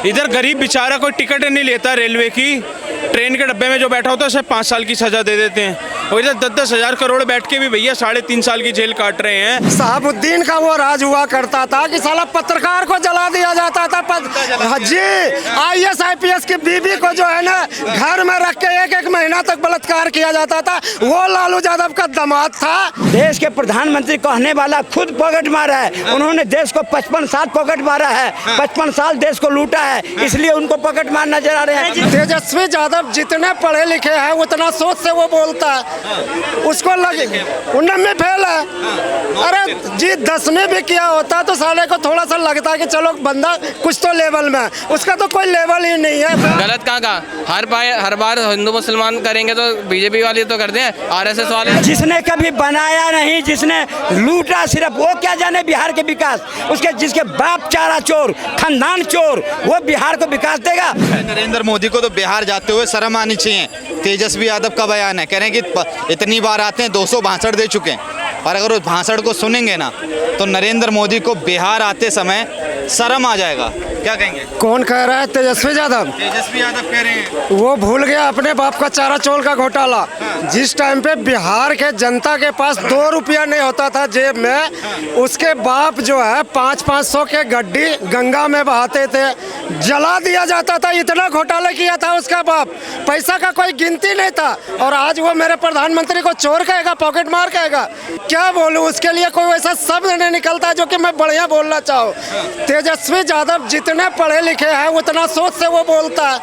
इधर गरीब बेचारा कोई टिकट नहीं लेता रेलवे की, ट्रेन के डब्बे में जो बैठा होता है उसे 5 साल की सजा दे देते हैं। और इधर 10-10 हज़ार करोड़ बैठ के भी भैया 3.5 साल की जेल काट रहे हैं। साहबुद्दीन का वो राज हुआ करता था कि साला पत्रकार को जला दिया जाता था। जी, IAS IPS की बीबी को जो है ना घर में रख के 1-1 महीना तक बलात्कार किया जाता था, वो लालू यादव का दामाद था। देश के प्रधानमंत्री कहने वाला खुद पॉकेट मारा है। उन्होंने देश को 55 साल पॉकेट मारा है, 55 साल देश को लूटा है, इसलिए उनको पॉकेट मार नजर आ रहे हैं। तेजस्वी यादव जितने पढ़े लिखे हैं उतना सोच से वो बोलता है, उसको लगे उनमें फेल है। अरे जी 10वीं भी किया होता तो साले को थोड़ा सा लगता है कि चलो बंदा कुछ तो लेवल में, उसका तो कोई लेवल ही नहीं है। गलत कहाँ का, हर बार हिंदू मुसलमान करेंगे तो बीजेपी वाले तो करते हैं, RSS वाले। जिसने कभी बनाया नहीं, जिसने लूटा सिर्फ, वो क्या जाने बिहार के विकास। उसके जिसके बाप चारा चोर, खानदान चोर, वो बिहार को विकास देगा। नरेंद्र मोदी को तो बिहार जाते हुए शर्म आनी चाहिए। तेजस्वी यादव का बयान है, कह रहे हैं कि इतनी बार आते हैं 200 भाषण दे चुके हैं, और अगर उस भाषण को सुनेंगे ना तो नरेंद्र मोदी को बिहार आते समय शर्म आ जाएगा। क्या कहेंगे? कौन कह रहा है? तेजस्वी यादव। तेजस्वी यादव कह रहे हैं। वो भूल गया अपने बाप का चारा चोल का घोटाला। जिस टाइम पे बिहार के जनता के पास 2 रुपया नहीं होता था जेब में, उसके बाप जो है 500-500 के गड्डी गंगा में बहाते थे, जला दिया जाता था। इतना घोटाला किया था उसका बाप, पैसा का कोई गिनती नहीं था। और आज वो मेरे प्रधानमंत्री को चोर कहेगा, पॉकेट मार कहेगा। क्या बोलूं, उसके लिए कोई वैसा शब्द नहीं निकलता जो कि मैं बढ़िया बोलना चाहूँ। तेजस्वी यादव जितने पढ़े लिखे हैं उतना सोच से वो बोलता है,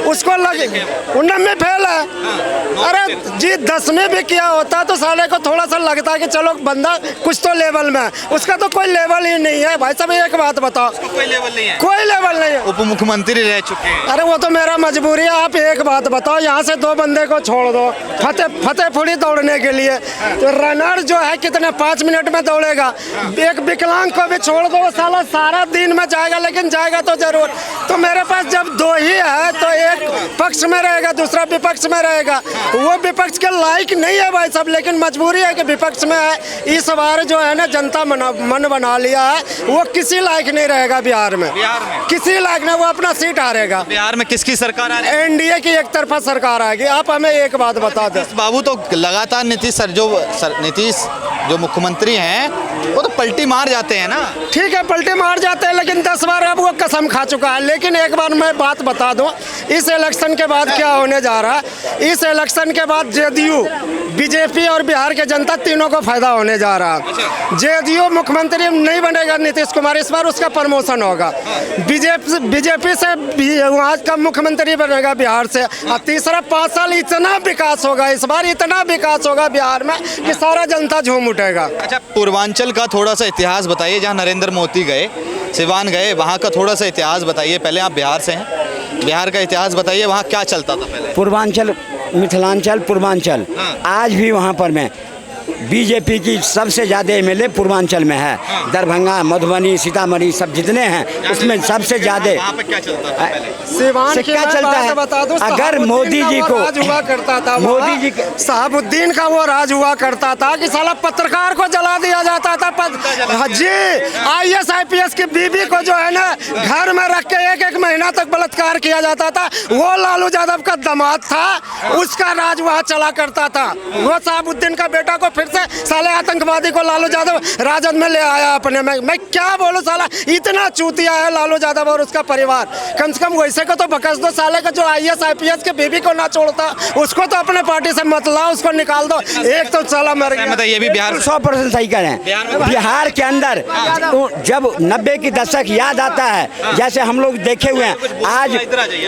उसको लगे उनमें फेल है। अरे जी 10वीं भी किया होता तो साले को थोड़ा सा लगता है कि चलो बंदा कुछ तो लेवल में, उसका तो कोई लेवल ही नहीं है। भाई साहब एक बात बताओ, कोई लेवल नहीं है, कोई लेवल नहीं है। उप मुख्यमंत्री रह चुके हैं। अरे वो तो मेरा मजबूरी है। आप एक बात बताओ, यहाँ से 2 बंदे को छोड़ दो फतेहपुरी दौड़ने के लिए, तो रनर जो है कितने 5 मिनट में दौड़ेगा। एक विकलांग को भी छोड़ दो, साला सारा दिन में जाएगा, लेकिन जाएगा तो जरूर। तो मेरे पास जब 2 ही है तो एक पक्ष में रहेगा, दूसरा विपक्ष में रहेगा। वो विपक्ष के लायक नहीं है भाई साहब, लेकिन मजबूरी है कि विपक्ष में है। इस बार जो है ना जनता मन बना लिया है, वो किसी लायक नहीं रहेगा बिहार में, किसी लायक नहीं। वो अपना सीट हारेगा। बिहार में किसकी सरकार आ रही है? NDA की एक तरफा सरकार आएगी। आप हमें एक बात बता दें। बाबू तो लगातार नीतीश जो मुख्यमंत्री हैं वो तो पलटी मार जाते हैं ना। ठीक है, पलटी मार जाते हैं, लेकिन 10 बार अब वो कसम खा चुका है। लेकिन एक बार मैं बात बता दूं, इस इलेक्शन के बाद क्या होने जा रहा है। इस इलेक्शन के बाद JDU, BJP और बिहार के जनता तीनों को फायदा होने जा रहा है। JDU मुख्यमंत्री नहीं बनेगा नीतीश कुमार, इस बार उसका प्रमोशन होगा। BJP से वहाँ का मुख्यमंत्री बनेगा बिहार से। और तीसरा 5 साल इतना विकास होगा, इस बार इतना विकास होगा बिहार में कि सारा जनता झूम उठेगा। अच्छा, पूर्वांचल का थोड़ा सा इतिहास बताइए। जहाँ नरेंद्र मोदी गए, सिवान गए, वहाँ का थोड़ा सा इतिहास बताइए। पहले आप बिहार से हैं, बिहार का इतिहास बताइए, वहाँ क्या चलता था पहले? पूर्वांचल, मिथिलांचल, पूर्वांचल, आज भी वहाँ पर मैं बीजेपी की सबसे ज़्यादा MLA पूर्वांचल में है। दरभंगा, मधुबनी, सीतामढ़ी सब जितने हैं उसमें सबसे ज़्यादा क्या चलता था पहले? सिवान क्या चलता है? अगर मोदी जी को राज हुआ करता था, मोदी जी साहबुद्दीन का वो राज हुआ करता था कि साला पत्रकार को जला दिया जाता था। जी, IAS IPS की बीबी को जो है ना घर में रख के 1-1 महीना तक बलात्कार किया जाता था, वो लालू यादव का दामाद था, उसका राज वहाँ चला करता था। वो साहबुद्दीन का बेटा को फिर से साले आतंकवादी को लालू यादव राजद में ले आया अपने में। मैं क्या बोलूं, साला इतना चूतिया है लालू यादव और उसका परिवार। कम से कम वैसे को तो बकस दो। साले का जो IAS IPS के बीबी को ना छोड़ता, उसको तो अपने पार्टी से मत लाओ, उसको निकाल दो। एक तो साला मर गया। ये भी बिहार 100% सही कह रहे हैं। बिहार के अंदर तो जब 90 की दशक याद आता है, जैसे हम लोग देखे हुए हैं। आज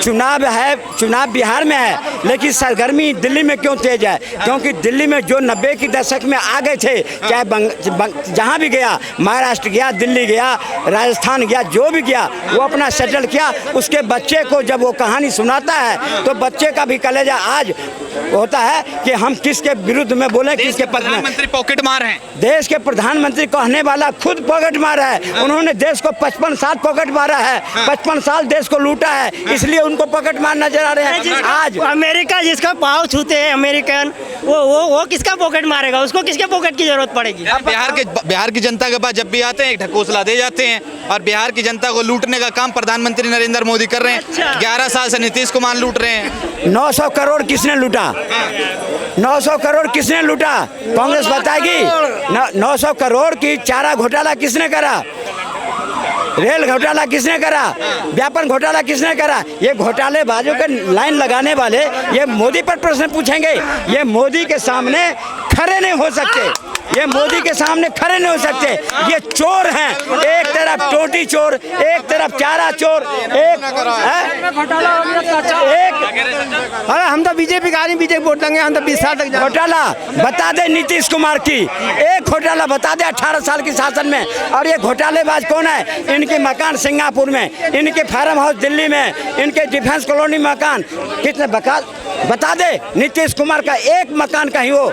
चुनाव है, चुनाव बिहार में है, लेकिन सरगर्मी दिल्ली में क्यों तेज है? क्योंकि दिल्ली में जो 90 की दशक में आ गए थे, चाहे जहाँ भी गया, महाराष्ट्र गया, दिल्ली गया, राजस्थान गया, जो भी गया वो अपना सेटल किया। उसके बच्चे को जब वो कहानी सुनाता है तो बच्चे का भी कलेजा आज होता है कि हम किसके विरुद्ध में बोले, किसके पक्ष में। प्रधानमंत्री पॉकेट मार हैं। देश के प्रधानमंत्री कहने वाला खुद पॉकेट मारा है। उन्होंने देश को 55 साल पॉकेट मारा है, 55 साल देश को लूटा है, इसलिए उनको पॉकेट मार नजर आ रहे हैं। आज अमेरिका जिसका पाँव छूते हैं अमेरिकन, वो किसका पॉकेट मारेगा? उसको किसके पॉकेट की जरूरत पड़ेगी? बिहार की जनता के पास जब भी आते हैं एक ढकोसला दे जाते हैं और बिहार की जनता को लूटने का काम प्रधानमंत्री नरेंद्र मोदी कर रहे हैं। 11 साल से नीतीश कुमार लूट रहे हैं। 900 करोड़ किसने लूटा? 900 करोड़ किसने लूटा? कांग्रेस बताएगी। 900 करोड़ की चारा घोटाला किसने करा? रेल घोटाला किसने करा? व्यापन घोटाला किसने करा? ये घोटालेबाजों के लाइन लगाने वाले ये मोदी पर प्रश्न पूछेंगे। ये मोदी के सामने खड़े नहीं हो सकते। ये मोदी के सामने खड़े नहीं हो सकते। ये चोर हैं, एक तरफ टोटी चोर, एक तरफ चारा चोर, एक अरे हम तो बीजेपी का नहीं, बीजेपी वोट देंगे हम तो 20 साल तक। घोटाला बता दे नीतीश कुमार की, एक घोटाला बता दे 18 साल की शासन में। और ये घोटालेबाज कौन है? इनके मकान सिंगापुर में, इनके फार्म हाउस दिल्ली में, इनके डिफेंस कॉलोनी मकान कितने बता दे। नीतीश कुमार का एक मकान कहीं हो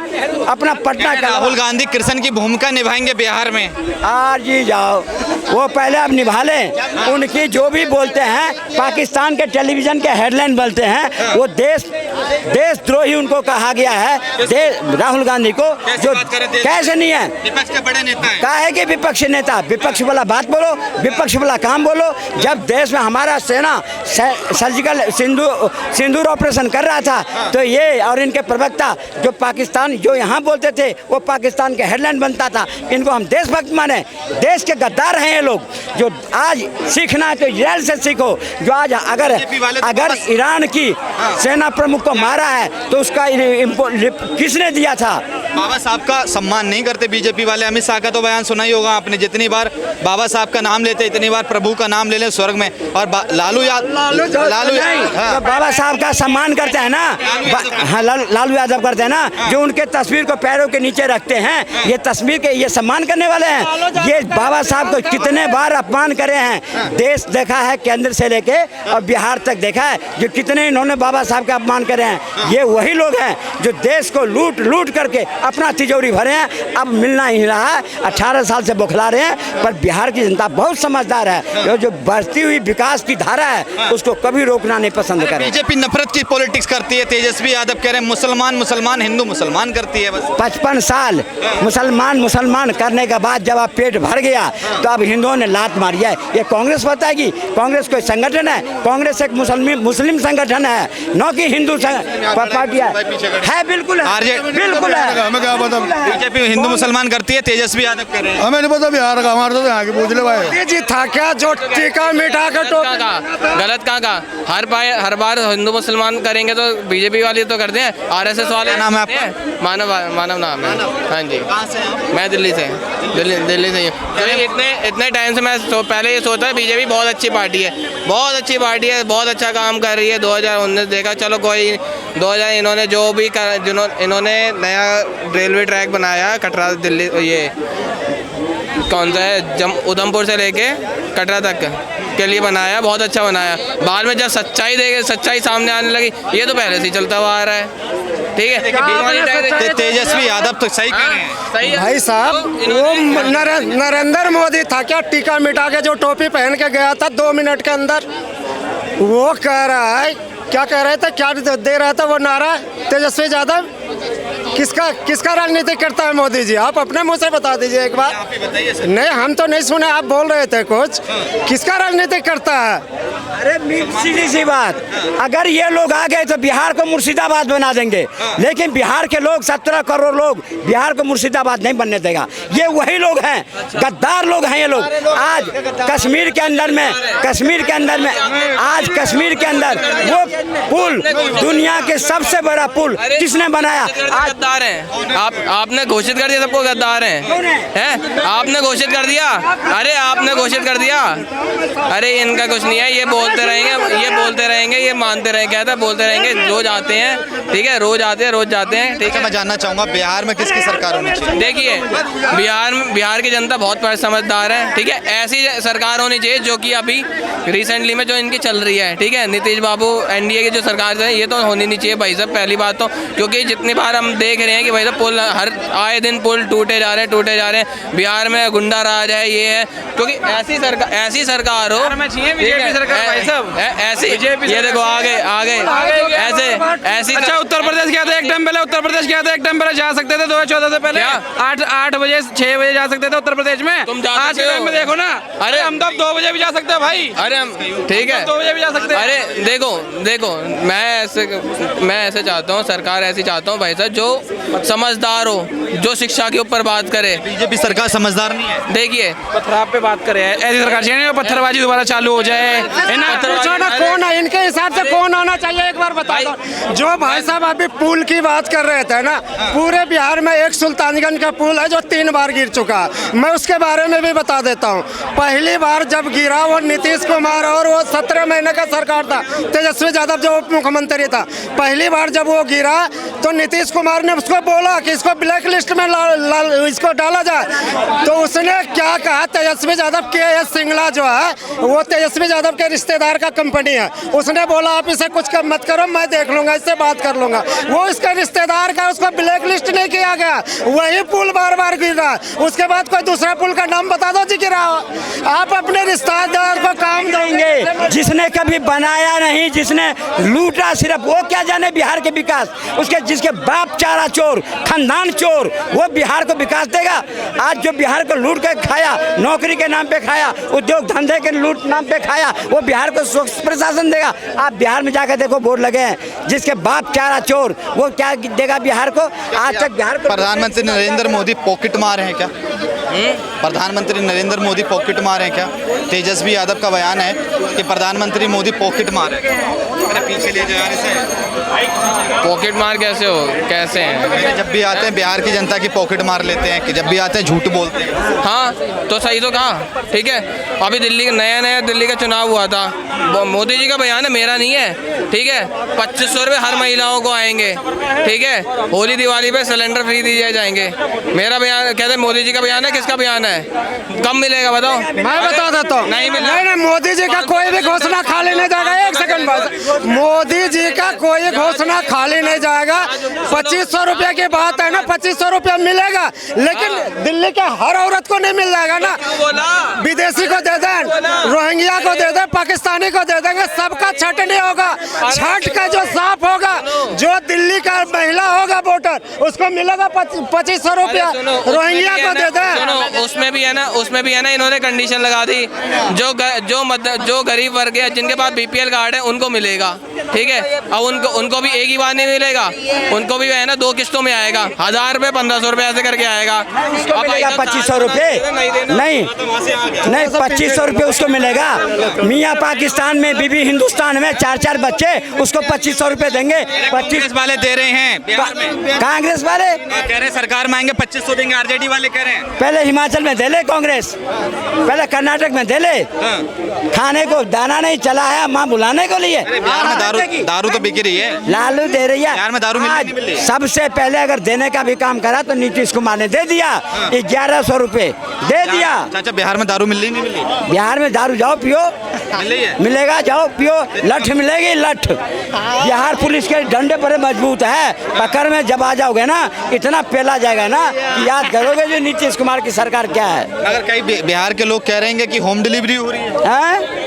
अपना पटना का। राहुल गांधी कृष्ण की भूमिका निभाएंगे बिहार में। आर जी जाओ, वो पहले अब निभा लें। उनकी जो भी बोलते हैं पाकिस्तान के टेलीविजन के हेडलाइन बोलते हैं, वो देशद्रोही उनको कहा गया है। राहुल गांधी को जो कैसे नहीं है, विपक्ष के बड़े नेता हैं। कहा है कि विपक्षी नेता, विपक्ष वाला बात बोलो, विपक्ष वाला काम बोलो। जब देश में हमारा सेना सर्जिकल सिंदूर ऑपरेशन कर रहा था, तो ये और इनके प्रवक्ता जो पाकिस्तान जो यहाँ बोलते थे वो पाकिस्तान के हेडलाइन बनता था। इनको हम देशभक्त माने, देश के गद्दार हैं ये लोग। जो आज सीखना है तो इजराइल से सीखो। जो आज अगर ईरान की सेना प्रमुख को मारा है तो उसका किसने दिया था? बाबा साहब का सम्मान नहीं करते बीजेपी वाले। अमित शाह का तो बयान सुना ही होगा आपने, जितनी बार बाबा साहब का नाम लेते इतनी बार प्रभु का नाम ले लें स्वर्ग में। और लालू तो बाबा साहब का सम्मान करते हैं ना, हाँ लालू यादव करते हैं ना, जो उनके तस्वीर को पैरों के नीचे रखते हैं। ये तस्वीर के ये सम्मान करने वाले हैं। ये बाबा साहब को कितने बार अपमान करे हैं। देश देखा है केंद्र से लेके और बिहार तक देखा है, जो कितने इन्होंने बाबा साहब का अपमान करे हैं। ये वही लोग हैं जो देश को लूट करके अपना तिजोरी भरे हैं। अब मिलना ही रहा है, 18 साल से बौखला रहे हैं। पर बिहार की जनता बहुत समझदार है। जो बढ़ती हुई विकास की धारा है उसको कभी रोकना नहीं पसंद करे। बीजेपी नफरत की पॉलिटिक्स करती है। तेजस्वी यादव कह रहे हैं मुसलमान हिंदू मुसलमान करती है। बस 55 साल मुसलमान करने के बाद जब अब पेट भर गया तो अब हिंदुओं ने लात मारी है। ये कांग्रेस बताएगी। कांग्रेस कोई संगठन है? कांग्रेस एक मुस्लिम संगठन है, न कि हिंदू पार्टी है। बिल्कुल है, बिल्कुल है। हमें क्या पता? बीजेपी हिंदू मुसलमान करती है, तेजस्वी यादव कह रहे हैं। हमें नहीं पता बिहार का, हमारे तो यहाँ की पूछ ले भाई। जी था क्या जो टीका मिटा के गलत कहाँ का? हर बार हिंदू मुसलमान करेंगे तो बीजेपी वाले तो करते हैं। आरएसएस वाले। नाम है आपका? मानव नाम है। हाँ जी। मैं दिल्ली से ही हूँ। इतने टाइम से मैं पहले ये सोचता है बीजेपी बहुत अच्छी पार्टी है, बहुत अच्छी पार्टी है, बहुत अच्छा काम कर रही है। 2019 देखा, चलो कोई 2000 इन्होंने जो भी इन्होंने नया रेलवे ट्रैक बनाया कटरा दिल्ली, ये कौन सा है, उधमपुर से लेके कटरा तक के लिए बनाया, बहुत अच्छा बनाया। बाद में जब सच्चाई सामने आने लगी, ये तो पहले से ही चलता हुआ आ रहा है। ठीक है, तेजस्वी यादव तो सही कह रहे हैं। सही है भाई साहब। वो नरेंद्र मोदी था क्या टीका मिटा के जो टोपी पहन के गया था 2 मिनट के अंदर? वो कह रहा है, क्या कह रहे थे, क्या दे रहा था वो नारा तेजस्वी यादव? किसका राजनीति करता है मोदी जी? आप अपने मुंह से बता दीजिए एक बार। नहीं, हम तो नहीं सुने, आप बोल रहे थे कुछ। किसका राजनीति करता है? अरे सीधी सी बात, अगर ये लोग आ गए तो बिहार को मुर्शिदाबाद बना देंगे। लेकिन बिहार के लोग 17 करोड़ लोग बिहार को मुर्शिदाबाद नहीं बनने देगा। ये वही लोग हैं, गद्दार लोग हैं ये लोग। आज कश्मीर के अंदर में आज कश्मीर के अंदर वो पुल, दुनिया के सबसे बड़ा पुल किसने बनाया? आज गद्दार हैं। आपने घोषित कर दिया सबको गद्दार हैं। आपने घोषित कर दिया। अरे आपने घोषित कर दिया। अरे इनका कुछ नहीं है, ये बोलते रहेंगे, ये मानते रहेंगे, कहते बोलते रहेंगे। रोज आते हैं, ठीक है, रोज जाते हैं, ठीक है। मैं जानना चाहूँगा बिहार में किसकी सरकार होनी चाहिए? देखिए, बिहार की जनता बहुत समझदार है, ठीक है। ऐसी सरकार होनी चाहिए जो कि अभी रिसेंटली में जो इनकी चल रही है, ठीक है, नीतीश बाबू एनडीए की जो सरकार है, ये तो होनी नहीं चाहिए भाई साहब, पहली बात तो। क्योंकि जितनी बार हम देख देख रहे हैं कि भाई साहब पुल हर आए दिन पुल टूटे जा रहे हैं। बिहार में गुंडा राज है, ये है, क्योंकि ऐसी सरकार हो, बीजेपी सरकार भाई साहब, ऐसी ये देखो आगे ऐसी। अच्छा, उत्तर प्रदेश क्या था एक टाइम पहले? उत्तर प्रदेश क्या था एक टाइम पहले? जा सकते थे 2014 से पहले 8 बजे 6 बजे जा सकते थे उत्तर प्रदेश में। तुम जा आज के टाइम में देखो ना, अरे हम तो 2 बजे भी जा सकते हैं भाई। अरे हम ठीक है 2 बजे भी जा सकते हैं। अरे देखो मैं ऐसे चाहता हूँ, सरकार ऐसी चाहता हूँ भाई साहब जो समझदार हो, जो शिक्षा के ऊपर बात करे। बीजेपी सरकार समझदार नहीं है। देखिए पथराव पे बात करें, ऐसी सरकार चाहिए नहीं पत्थरबाजी दोबारा चालू हो जाए, है ना? पूछो ना कौन है इनके हिसाब से कौन आना चाहिए, एक बार बता दो। जो भाई साहब अभी पुल की बात कर रहे थे ना, पूरे बिहार में एक सुल्तानगंज का पुल है जो 3 बार गिर चुका है। मैं उसके बारे में भी बता देता हूँ। पहली बार जब गिरा वो नीतीश कुमार और वो 17 महीने का सरकार था, तेजस्वी यादव जो उप मुख्यमंत्री था, पहली बार जब वो गिरा तो नीतीश कुमार ने उसको बोला कि इसको ब्लैक लिस्ट में इसको डाला जाए, तो उसने क्या कहा, तेजस्वी यादव के सिंगला जो है वो तेजस्वी यादव के रिश्तेदार का कंपनी है, उसने बोला आप इसे कुछ कम मत करो, मैं देख लूंगा, इससे बात कर लूंगा। वो इसके रिश्तेदार का, उसको ब्लैक लिस्ट नहीं किया गया, वही पुल बार बार गिरा। उसके बाद कोई दूसरा पुल का नाम बता दो जी गिरा। आप अपने रिश्तेदार को काम देंगे, जिसने कभी बनाया नहीं, जिसने लूटा सिर्फ, वो क्या जाने बिहार के विकास। उसके जिसके बाप चारा चोर, खानदान चोर, वो बिहार को विकास देगा? आज जो बिहार को लूट के खाया, नौकरी के नाम पे खाया, उद्योग धंधे के लूट नाम पे खाया, वो बिहार को स्वच्छ प्रशासन देगा? आप बिहार में जाकर देखो, बोर्ड लगे हैं, जिसके बाप चारा चोर, वो क्या देगा बिहार को? आज तक बिहार को प्रधानमंत्री नरेंद्र मोदी पॉकेट मार हैं क्या? प्रधानमंत्री नरेंद्र मोदी पॉकेट मार हैं क्या? तेजस्वी यादव का बयान है कि प्रधानमंत्री मोदी पॉकेट मार है। पीछे ले जाने से पॉकेट मार कैसे हैं? जब भी आते हैं बिहार की जनता की पॉकेट मार लेते हैं, कि जब भी आते हैं झूठ बोलते हैं। हाँ तो सही तो कहा, ठीक है। अभी नया दिल्ली का चुनाव हुआ था, मोदी जी का बयान है, मेरा नहीं है, ठीक है। 2500 रुपये हर महिलाओं को आएंगे, ठीक है। होली दिवाली पे सिलेंडर फ्री दिए जाएंगे, मेरा बयान कहते हैं। मोदी जी का बयान है, किसका बयान है? कब मिलेगा बताओ? मैं बता देता हूँ। नहीं मिला। नहीं, मोदी जी का कोई भी घोषणा खाली नहीं जाएगा। एक सेकंड बाद, मोदी जी का कोई घोषणा खाली नहीं जाएगा। 2500 रुपये की बात है ना, 2500 रुपया मिलेगा, लेकिन दिल्ली के हर औरत को नहीं मिल जाएगा ना। विदेशी को दे दें, रोहिंग्या को दे दें, पाकिस्तानी को दे देंगे, सबका छठ नहीं होगा। छठ का जो साफ होगा, जो दिल्ली का महिला होगा वोटर, उसको मिलेगा 2500 रुपया। रोहिंग्या को दे दें। उसमें भी है ना, इन्होंने कंडीशन लगा दी, जो गरीब वर्ग है, जिनके पास BPL कार्ड है, उनको मिलेगा, ठीक है। अब उनको भी एक ही बार नहीं मिलेगा, उनको भी है ना 2 किस्तों में आएगा, 1000 रुपये 1500 रुपये ऐसे करके आएगा। उसको मिलेगा 2500 रुपये? नहीं, 2500 रुपये उसको मिलेगा। मियाँ पाकिस्तान में, बीबी हिंदुस्तान में, 4 बच्चे, उसको 2500 रुपये देंगे। 25 वाले दे रहे हैं बिहार में, कांग्रेस वाले कह रहे सरकार मांगे 2500 देंगे, RJD वाले कह रहे हैं। पहले हिमाचल में दे ले कांग्रेस, पहले कर्नाटक में दे ले, खाने को दाना नहीं चला है, माँ बुलाने को लिए। बिहार में दारू तो बिक रही है, लालू दे रही है। बिहार में दारू नहीं मिल रही है। सबसे पहले अगर देने का भी काम करा तो नीतीश कुमार ने दे दिया, 1100 रुपये दे दिया। चाचा बिहार में दारू मिल रही नहीं मिल रही? बिहार में दारू जाओ पियो, मिलेगा, जाओ पियो, लठ मिलेगी, लठ। बिहार पुलिस के डंडे पर मजबूत है, पकड़ में जब आ जाओगे ना, इतना पेला जाएगा ना कि याद करोगे जो नीतीश कुमार की सरकार क्या है। अगर कई बिहार के लोग कह रहे हैं कि होम डिलीवरी हो रही है,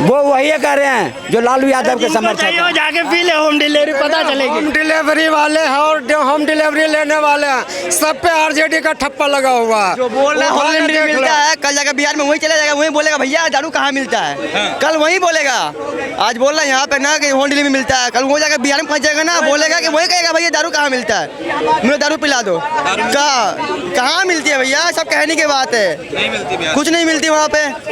वो वही कर रहे हैं जो लालू यादव के समर्थक हैं। जाके पी ले, होम डिलीवरी पता चलेगी। होम डिलीवरी वाले हैं और होम डिलीवरी लेने वाले हैं, सब पे RJD का ठप्पा लगा हुआ है। जो बोल रहा है होम डिलीवरी मिलता है, कल जाकर बिहार में वही चला जाएगा, वही बोलेगा भैया दारू कहाँ मिलता है, कल वही बोलेगा। आज बोल रहा है यहाँ पे ना कि होम डिलीवरी मिलता है, कल वो जाकर बिहार में पहुँच जाएगा ना, बोलेगा कि वही कहेगा भैया दारू कहाँ मिलता है, मुझे दारू पिला दो। कहाँ मिलती है भैया, सब कहने की बात है, कुछ नहीं मिलती वहाँ पे।